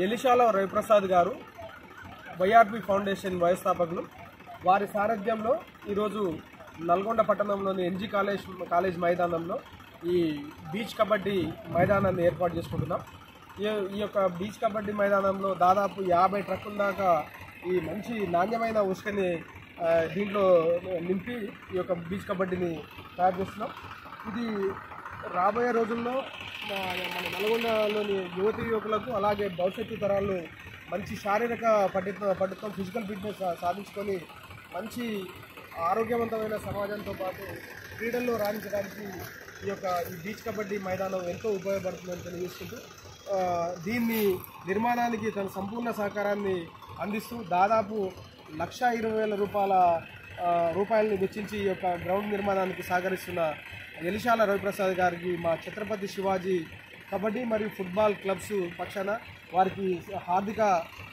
ఎలిశాల రవిప్రసాద్ గారు YRP foundation వ్యవస్థాపకులు. వారి సారథ్యంలో ఈరోజు నల్గొండ పట్టణంలోని ఎన్జీ కాలేజ్ మైదానంలో ఈ బీచ్ కబడ్డీ మైదానాన్ని ఏర్పాటు చేసుకుంటున్నాం. ఈ యొక్క బీచ్ కబడ్డీ మైదానంలో దాదాపు 50 ట్రక్కుల దాకా ఈ మంచి నాణ్యమైన ఉసుకని దీంట్లో నింపి ఈ యొక్క బీచ్ కబడ్డీని తయారు చేస్తున్నాం. ఇది రాబోయే రోజుల్లో మన నల్గొండలోని యువతీ యువకులకు అలాగే భవిష్యత్తు తరాలు మంచి శారీరక పటిత్వం ఫిజికల్ ఫిట్నెస్ సాధించుకొని మంచి ఆరోగ్యవంతమైన సమాజంతో పాటు క్రీడల్లో రాణించడానికి ఈ బీచ్ కబడ్డీ మైదానం ఎంతో ఉపయోగపడుతుందని తెలియజేసుకుంటూ దీన్ని నిర్మాణానికి తన సంపూర్ణ సహకారాన్ని అందిస్తూ దాదాపు 1,20,000 రూపాయలని వెచ్చించి ఈ యొక్క గ్రౌండ్ నిర్మాణానికి సహకరిస్తున్న ఎలిశాల రవిప్రసాద్ గారికి మా ఛత్రపతి శివాజీ కబడ్డీ మరియు ఫుట్బాల్ క్లబ్స్ పక్షాన వారికి హార్దిక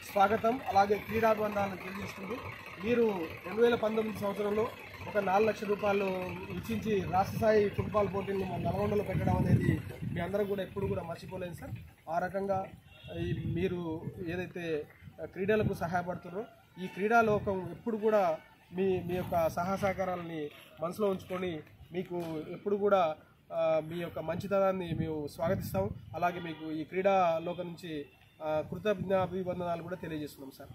స్వాగతం అలాగే క్రీడాభివందనాలను తెలియజేస్తుంది. మీరు 2019 సంవత్సరంలో ఒక 4 లక్షల రూపాయలు వెచ్చించి రాష్ట్ర స్థాయి ఫుట్బాల్ పోటీలను మన నల్గొండలో పెట్టడం అనేది మీ అందరం కూడా ఎప్పుడు కూడా మర్చిపోలేదు సార్. ఆ రకంగా మీరు ఏదైతే క్రీడలకు సహాయపడుతున్నారో ఈ క్రీడాలోకం ఎప్పుడు కూడా మీ యొక్క సహకారాలని మనసులో ఉంచుకొని మీకు ఎప్పుడు కూడా మీ యొక్క మంచితనాన్ని మేము స్వాగతిస్తాం. అలాగే మీకు ఈ క్రీడా లోకం నుంచి కృతజ్ఞాభివందనాలు కూడా తెలియజేస్తున్నాం సార్.